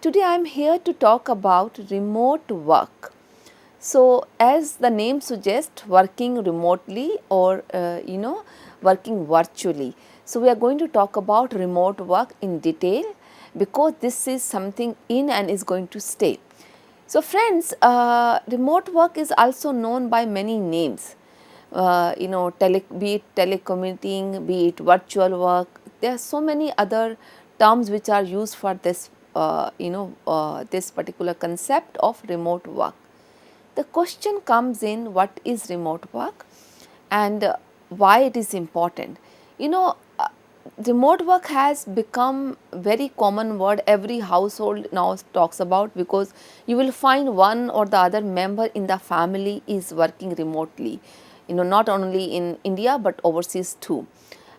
today I am here to talk about remote work. So, as the name suggests, working remotely or working virtually. So, we are going to talk about remote work in detail because this is something in and is going to stay. So, friends, remote work is also known by many names. Be it telecommuting, be it virtual work. There are so many other terms which are used for this, this particular concept of remote work. The question comes in, what is remote work and why it is important. Remote work has become very common word every household now talks about, because you will find one or the other member in the family is working remotely, not only in India but overseas too.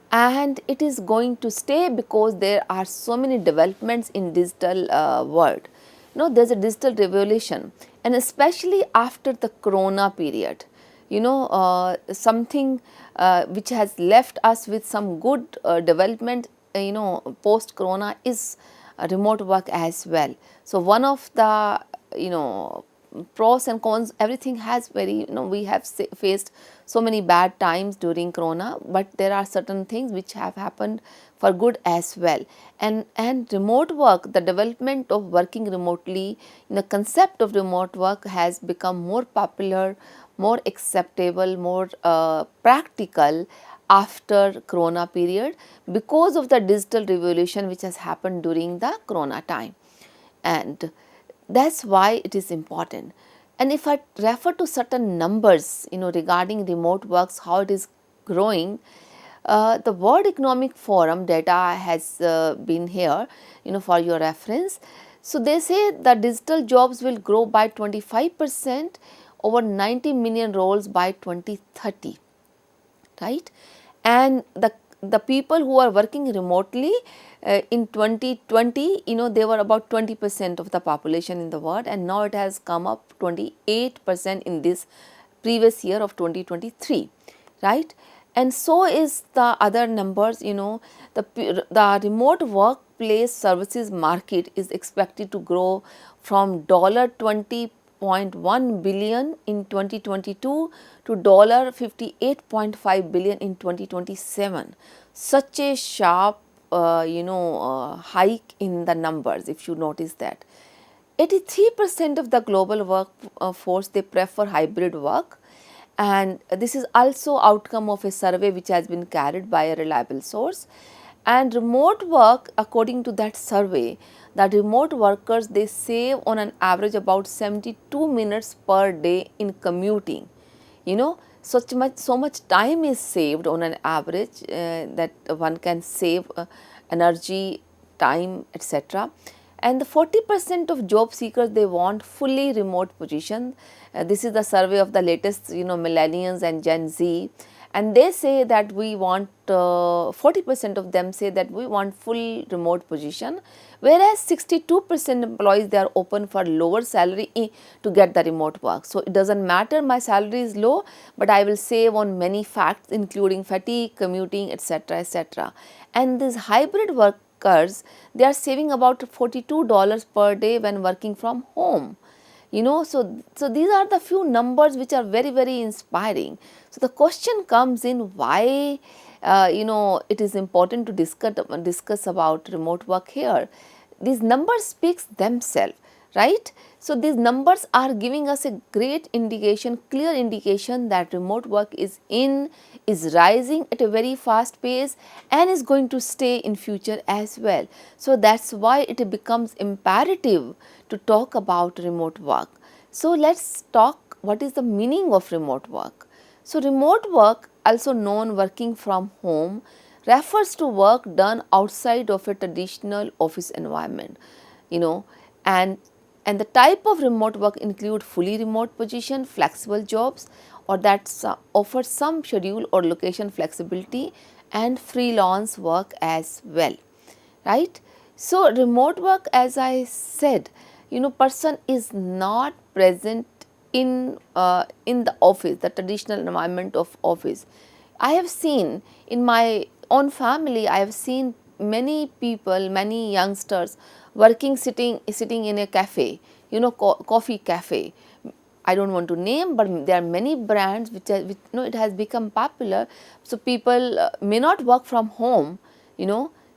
And it is going to stay because there are so many developments in digital world. There is a digital revolution, and especially after the corona period, something which has left us with some good development, post corona is remote work as well. So, one of the pros and cons, everything has very, we have faced so many bad times during corona, but there are certain things which have happened for good as well. And remote work, the development of working remotely, the concept of remote work has become more popular, more acceptable, more practical after corona period, because of the digital revolution which has happened during the corona time. And that is why it is important. And if I refer to certain numbers, regarding remote works, how it is growing, the World Economic Forum data has been here, for your reference. So, they say the digital jobs will grow by 25%, over 90 million roles by 2030, right? And the people who are working remotely in 2020, they were about 20% of the population in the world, and now it has come up 28% in this previous year of 2023, right? And so is the other numbers. The remote workplace services market is expected to grow from $20.1 billion in 2022 to $58.5 billion in 2027. Such a sharp hike in the numbers, if you notice that. 83% of the global workforce, they prefer hybrid work, and this is also outcome of a survey which has been carried by a reliable source. And remote work, according to that survey, the remote workers, they save on an average about 72 minutes per day in commuting. So much time is saved on an average, that one can save energy, time, etc. And the 40% of job seekers, they want fully remote position. This is the survey of the latest, millennials and Gen Z, and they say that we want 40% of them say that we want full remote position, whereas 62% employees, they are open for lower salary to get the remote work. So, it does not matter my salary is low, but I will save on many facts including fatigue, commuting, etc., etc. And this hybrid workers, they are saving about $42 per day when working from home. So these are the few numbers which are very, very inspiring. So, the question comes in, why it is important to discuss about remote work here. These numbers speaks themselves, right? So, these numbers are giving us a great indication, clear indication that remote work is rising at a very fast pace and is going to stay in future as well. So, that is why it becomes imperative to talk about remote work. So, let us talk what is the meaning of remote work. So, remote work, also known working from home, refers to work done outside of a traditional office environment, and the type of remote work include fully remote position, flexible jobs, or that offer some schedule or location flexibility, and freelance work as well, right? So, remote work, as I said, person is not present in the office, the traditional environment of office. I have seen in my own family, I have seen many people, many youngsters working sitting in a cafe, coffee cafe. I don't want to name, but there are many brands which it has become popular. So people may not work from home,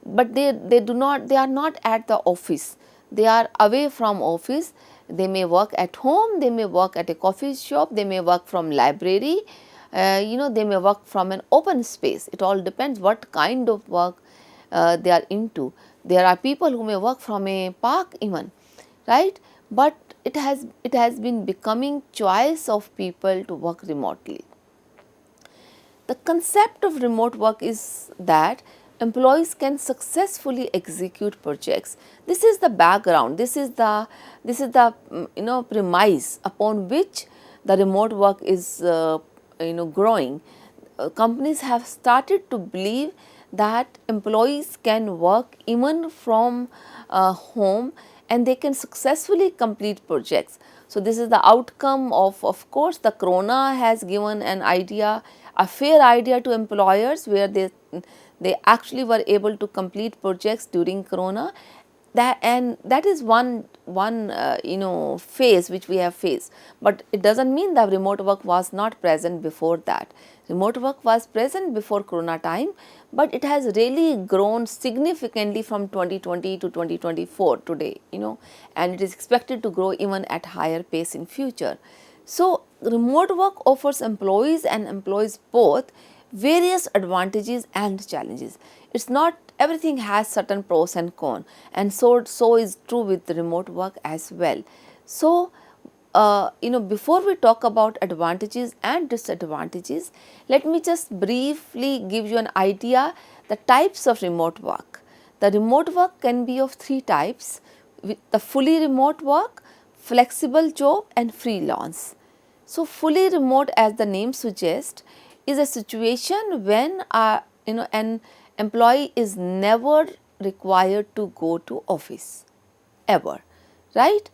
but they are not at the office. They are away from office. They may work at home, they may work at a coffee shop, they may work from library, they may work from an open space. It all depends what kind of work they are into. There are people who may work from a park even, right? But it has been becoming choice of people to work remotely. The concept of remote work is that employees can successfully execute projects. This is the background, this is the premise upon which the remote work is growing. Companies have started to believe that employees can work even from home, and they can successfully complete projects. So this is the outcome of course, the corona has given an idea, a fair idea to employers, where they actually were able to complete projects during corona. That is one phase which we have faced, but it doesn't mean that remote work was not present before that. Remote work was present before corona time, but it has really grown significantly from 2020 to 2024 today, and it is expected to grow even at higher pace in future. So remote work offers employees and employees both various advantages and challenges. It's not everything has certain pros and cons, and so is true with remote work as well. So before we talk about advantages and disadvantages, let me just briefly give you an idea the types of remote work. The remote work can be of three types: with the fully remote work, flexible job, and freelance. So fully remote, as the name suggests, is a situation when an employee is never required to go to office ever, right?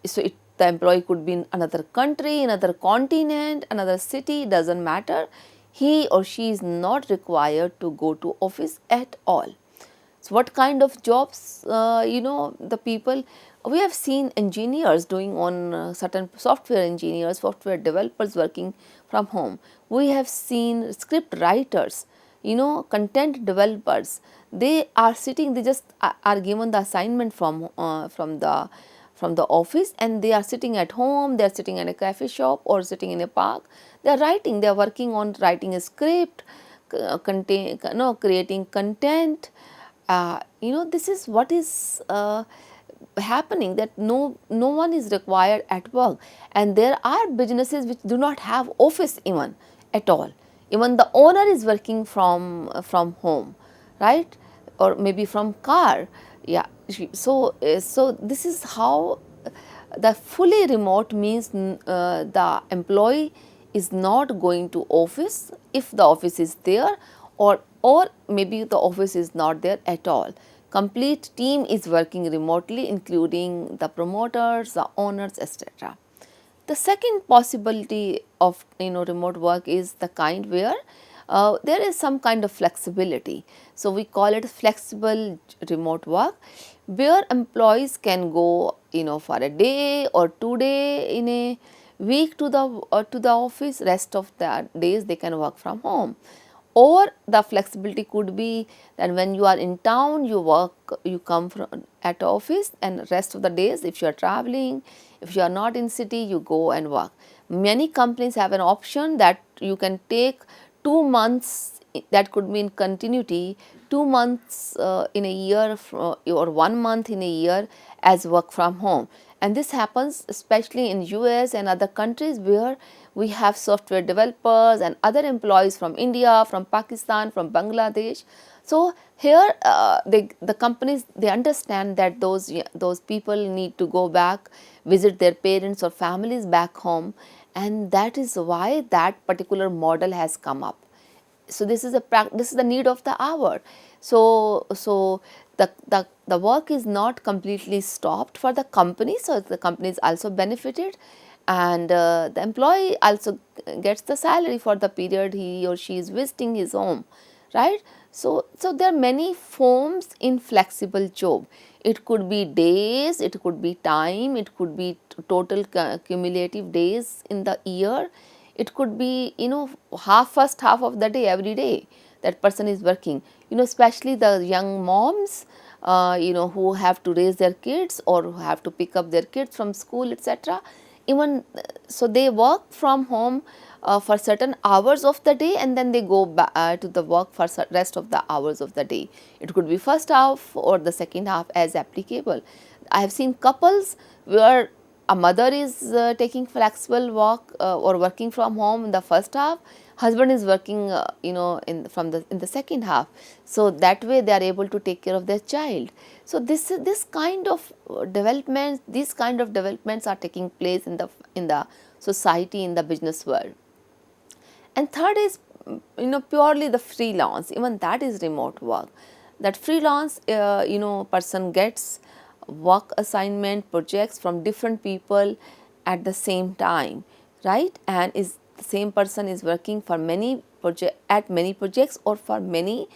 So the employee could be in another country, another continent, another city, doesn't matter. He or she is not required to go to office at all. So what kind of jobs, the people, we have seen engineers doing on certain software engineers, software developers working from home. We have seen script writers, content developers. They are sitting, they just are given the assignment from the office, and they are sitting at home, they are sitting in a cafe shop or sitting in a park. They are writing, they are working on writing a script, creating content. This is what is happening, that no one is required at work, and there are businesses which do not have office even at all. Even the owner is working from home, right, or maybe from car. Yeah. So this is how the fully remote means. The employee is not going to office if the office is there, or maybe the office is not there at all. Complete team is working remotely, including the promoters, the owners, etc. The second possibility of remote work is the kind where there is some kind of flexibility. So we call it flexible remote work, where employees can go for a day or 2 days in a week to the office. Rest of the days they can work from home. Or the flexibility could be that when you are in town, you come from at office, and rest of the days, if you are traveling, if you are not in city, you go and work. Many companies have an option that you can take 2 months, that could mean continuity, 2 months in a year or 1 month in a year as work from home. And this happens especially in US and other countries where we have software developers and other employees from India, from Pakistan, from Bangladesh. So here the companies, they understand that those people need to go back, visit their parents or families back home, and that is why that particular model has come up. So this is the need of the hour. So the work is not completely stopped for the company, so the company is also benefited, and the employee also gets the salary for the period he or she is visiting his home, right? So there are many forms in flexible job. It could be days, it could be time, it could be total cumulative days in the year. It could be, first half of the day, every day that person is working. Especially the young moms, who have to raise their kids or who have to pick up their kids from school, etc. Even so, they work from home for certain hours of the day, and then they go back to the work for rest of the hours of the day. It could be first half or the second half as applicable. I have seen couples where a mother is taking flexible work or working from home in the first half, husband is working in the second half, so that way they are able to take care of their child. So this kind of developments, these kind of developments are taking place in the society, in the business world. And third is, purely the freelance, even that is remote work. That freelance, person gets work assignment projects from different people at the same time, right? And is the same person is working for many many projects or for many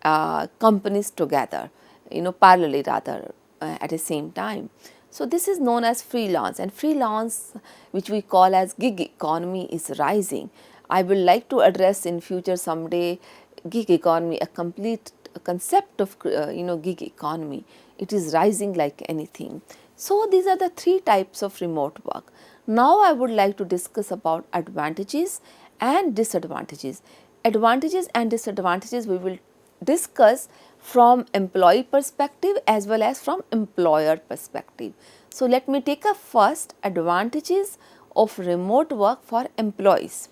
companies together, parallelly rather, at the same time. So this is known as freelance, and freelance, which we call as gig economy, is rising. I will like to address in future someday gig economy, a complete concept of gig economy. It is rising like anything. So these are the three types of remote work. Now I would like to discuss about advantages and disadvantages. Advantages and disadvantages we will discuss from employee perspective as well as from employer perspective. So let me take up first advantages of remote work for employees.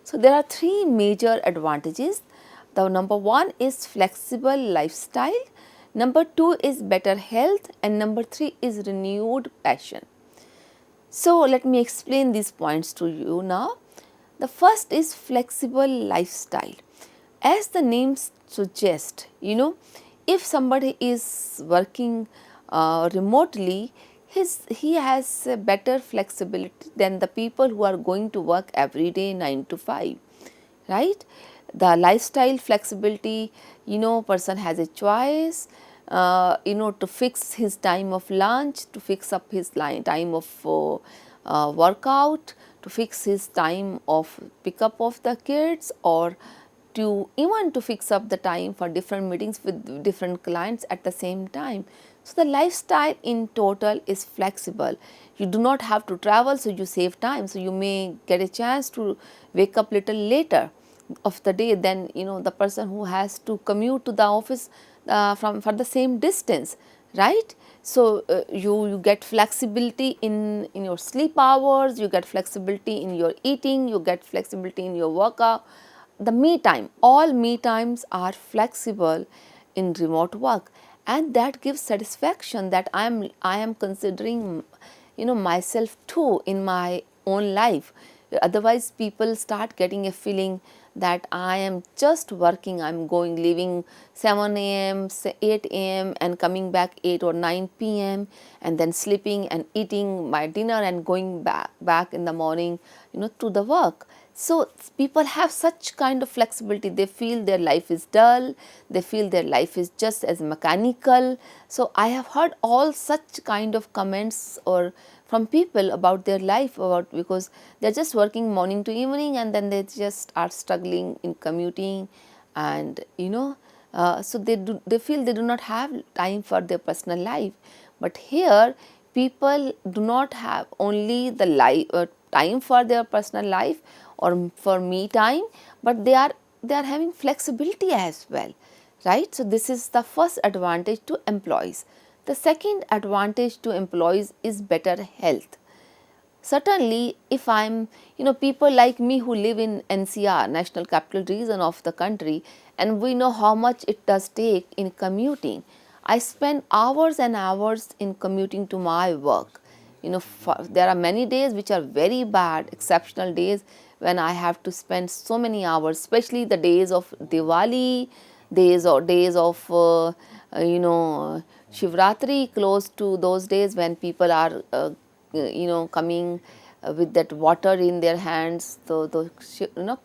So there are three major advantages. The number one is flexible lifestyle, number two is better health, and number three is renewed passion. So let me explain these points to you now. The first is flexible lifestyle. As the name suggests, if somebody is working remotely, he has a better flexibility than the people who are going to work every day 9 to 5, right? The lifestyle flexibility, person has a choice, to fix his time of lunch, to fix up his time of workout, to fix his time of pickup of the kids, or to even to fix up the time for different meetings with different clients at the same time. So the lifestyle in total is flexible. You do not have to travel, so you save time. So you may get a chance to wake up little later of the day than the person who has to commute to the office for the same distance, right? So you get flexibility in your sleep hours, you get flexibility in your eating, you get flexibility in your workout. The me time, all me times are flexible in remote work, and that gives satisfaction that I am considering myself too in my own life. Otherwise people start getting a feeling that I am just working, I am leaving 7 a.m., 8 a.m. and coming back 8 or 9 p.m. and then sleeping and eating my dinner and going back in the morning, to the work. So people have such kind of flexibility. They feel their life is dull, they feel their life is just as mechanical. So I have heard all such kind of comments or from people about their life, because they are just working morning to evening and then they just are struggling in commuting, and so they feel they do not have time for their personal life. But here people do not have only the time for their personal life or for me time, but they are having flexibility as well, right? So this is the first advantage to employees. The second advantage to employees is better health. Certainly, if I'm, people like me who live in NCR, National Capital Region of the country, and we know how much it does take in commuting. I spend hours and hours in commuting to my work. There are many days which are very bad, exceptional days when I have to spend so many hours, especially the days of Diwali, days of Shivratri, close to those days when people are coming with that water in their hands, the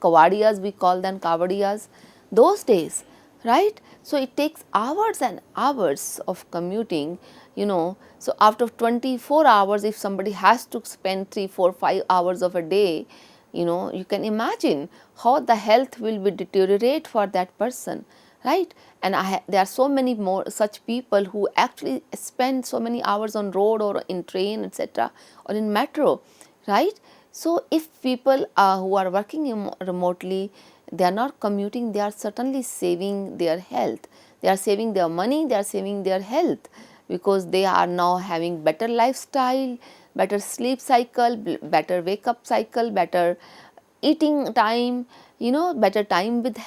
kavadiyas, we call them kavadiyas, those days. right? So it takes hours and hours of commuting, you know. So out of 24 hours, if somebody has to spend 3, 4, 5 hours of a day, you know, you can imagine how the health will be deteriorate for that person, right? And there are so many more such people who actually spend so many hours on road or in train, etc., or in metro, right? So if people who are working remotely, they are not commuting, they are certainly saving their health, they are saving their money, they are saving their health, because they are now having better lifestyle, better sleep cycle, better wake up cycle, better eating time, you know, better time with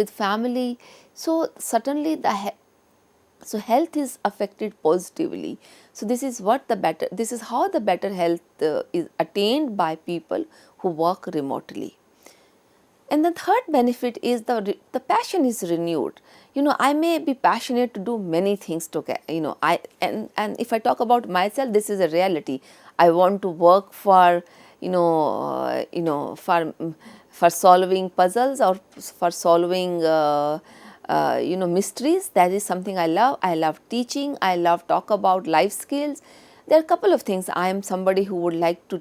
family. So certainly so health is affected positively. So this is how the better health is attained by people who work remotely. And the third benefit is the passion is renewed. You know, I may be passionate to do many things to get, you know, and if I talk about myself, this is a reality. I want to work for, for solving puzzles, or for solving mysteries. That is something I love. I love teaching. I love talk about life skills. There are a couple of things. I am somebody who would like to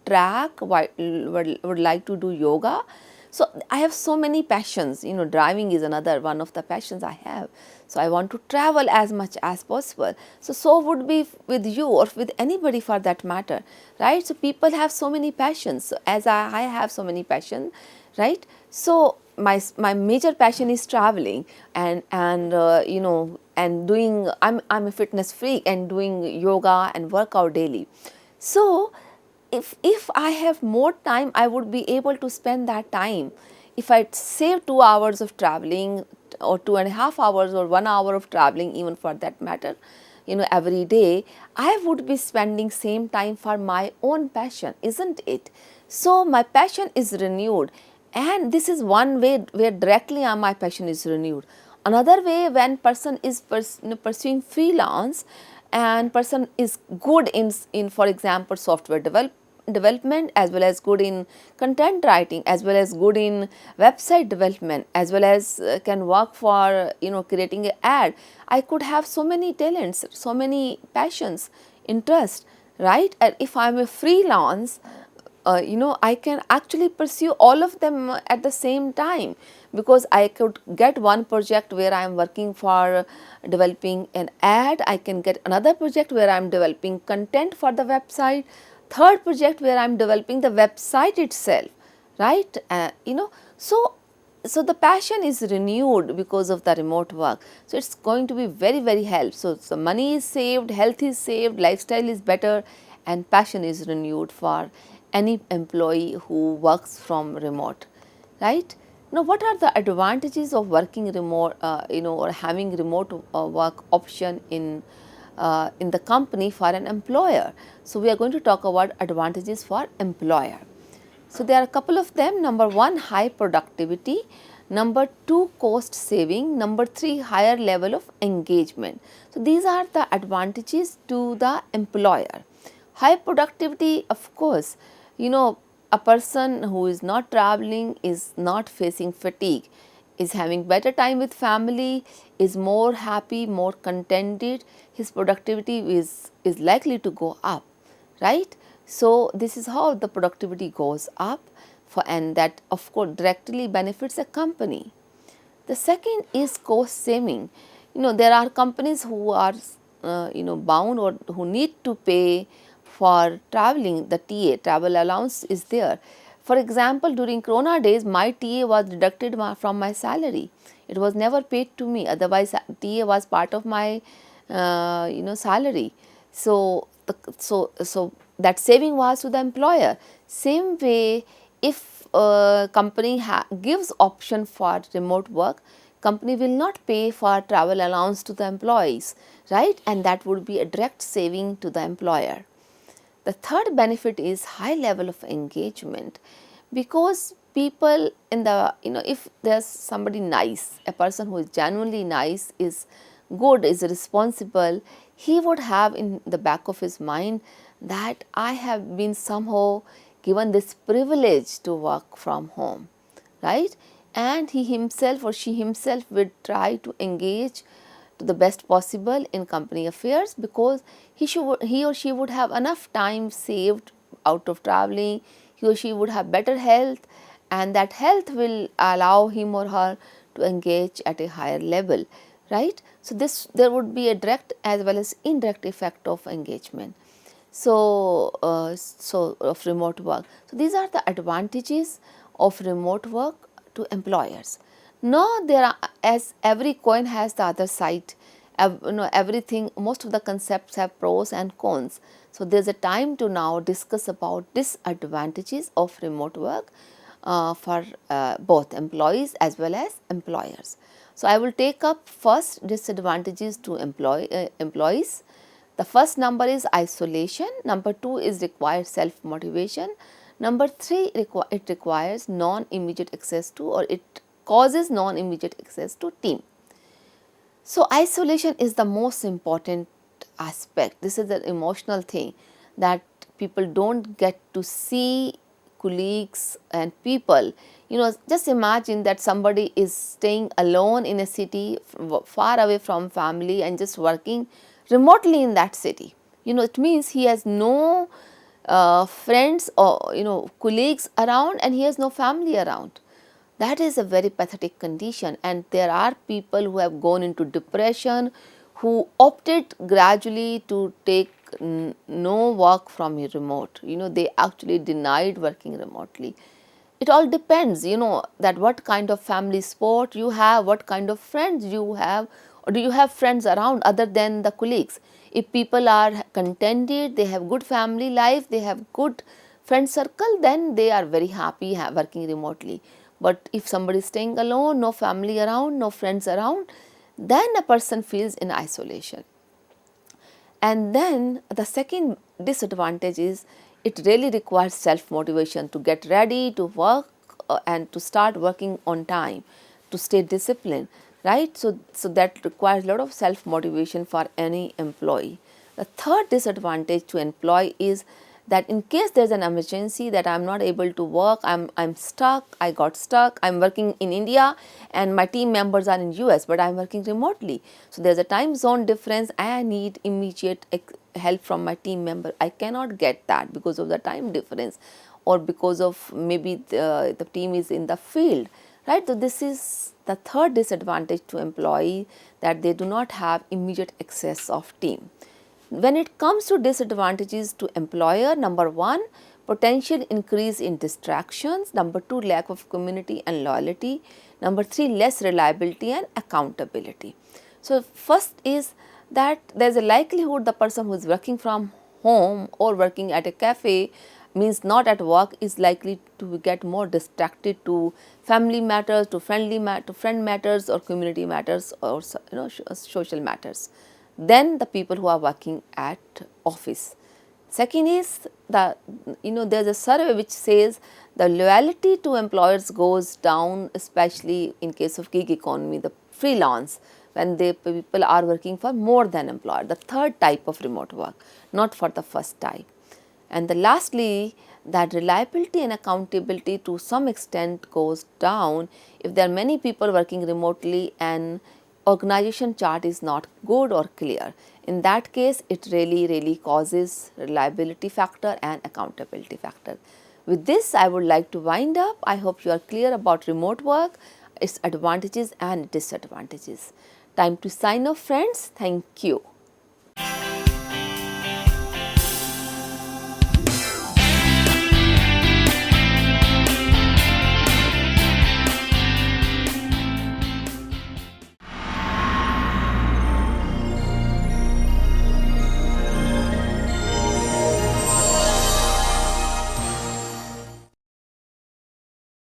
track, would like to do yoga. So I have so many passions. You know, driving is another one of the passions I have. So I want to travel as much as possible. So would be with you, or with anybody for that matter, right? So people have so many passions. So as I have so many passions, right? So my major passion is traveling, and doing. I'm a fitness freak and doing yoga and workout daily. So if I have more time, I would be able to spend that time. If I save 2 hours of traveling, or 2.5 hours, or 1 hour of traveling, even for that matter, you know, every day, I would be spending same time for my own passion, isn't it? So my passion is renewed, and this is one way where directly my passion is renewed. Another way, when person is pursuing freelance, and person is good in for example software development, as well as good in content writing, as well as good in website development, as well as can work for, you know, creating an ad. I could have so many talents, so many passions, interest, right? And if I am a freelance, I can actually pursue all of them at the same time, because I could get one project where I am working for developing an ad, I can get another project where I am developing content for the website, third project where I am developing the website itself, right? So the passion is renewed because of the remote work. So it's going to be very, very helpful. So money is saved, health is saved, lifestyle is better, and passion is renewed for any employee who works from remote, right? Now, what are the advantages of working remote, or having remote work option in the company for an employer? So we are going to talk about advantages for employer. So there are a couple of them. Number 1, high productivity. Number 2, cost saving. Number 3, higher level of engagement. So these are the advantages to the employer. High productivity, of course, a person who is not traveling is not facing fatigue, is having better time with family, is more happy, more contented, his productivity is likely to go up, right? So this is how the productivity goes up, and that of course directly benefits a company. The second is cost saving. There are companies who are bound, or who need to pay for traveling. The TA, travel allowance, is there. For example, during Corona days, my TA was deducted from my salary. It was never paid to me. Otherwise, TA was part of my salary. So that saving was to the employer. Same way, if a company gives option for remote work, company will not pay for travel allowance to the employees, right? And that would be a direct saving to the employer. The third benefit is high level of engagement, because people in the, if there's somebody nice, a person who is genuinely nice, is good, is responsible, he would have in the back of his mind that I have been somehow given this privilege to work from home, right? and he himself or she himself would try to engage to the best possible in company affairs, because he or she would have enough time saved out of traveling, he or she would have better health, and that health will allow him or her to engage at a higher level, right. So, there would be a direct as well as indirect effect of engagement. So, of remote work. So, these are the advantages of remote work to employers. Now, there are, as every coin has the other side, everything, most of the concepts have pros and cons. So, there is a time to now discuss about disadvantages of remote work for both employees as well as employers. So, I will take up first disadvantages to employees. The first number is isolation, number 2 is required self motivation, number 3 it requires non-immediate access to, or it causes non-immediate access to team. So, isolation is the most important aspect. This is the emotional thing, that people don't get to see colleagues and people. Just imagine that somebody is staying alone in a city far away from family and just working remotely in that city. It means he has no friends or colleagues around, and he has no family around. That is a very pathetic condition, and there are people who have gone into depression, who opted gradually to take no work from a remote. They actually denied working remotely. It all depends, that what kind of family support you have, what kind of friends you have, or do you have friends around other than the colleagues. If people are contented, they have good family life, they have good friend circle, then they are very happy working remotely. But if somebody is staying alone, no family around, no friends around, then a person feels in isolation. And then the second disadvantage is, it really requires self motivation to get ready to work and to start working on time, to stay disciplined, right. So that requires a lot of self motivation for any employee. The third disadvantage to employee is that in case there is an emergency, that I am not able to work, I'm stuck, I got stuck, I'm working in India and my team members are in US, but I'm working remotely. So there's a time zone difference, I need immediate help from my team member. I cannot get that because of the time difference, or because of maybe the team is in the field, right. So this is the third disadvantage to employee, that they do not have immediate access of team. When it comes to disadvantages to employer, number 1, potential increase in distractions, number 2, lack of community and loyalty, number 3, less reliability and accountability. So first is that there is a likelihood the person who is working from home or working at a cafe, means not at work, is likely to get more distracted to family matters, to friend matters, or community matters, or social matters, than the people who are working at office. Second is there is a survey which says the loyalty to employers goes down, especially in case of gig economy, the freelance, when the people are working for more than employer, the third type of remote work, not for the first type. And lastly, that reliability and accountability to some extent goes down if there are many people working remotely and organization chart is not good or clear. In that case, it really causes reliability factor and accountability factor. With this, I would like to wind up. I hope you are clear about remote work, its advantages and disadvantages. Time to sign off, friends. Thank you.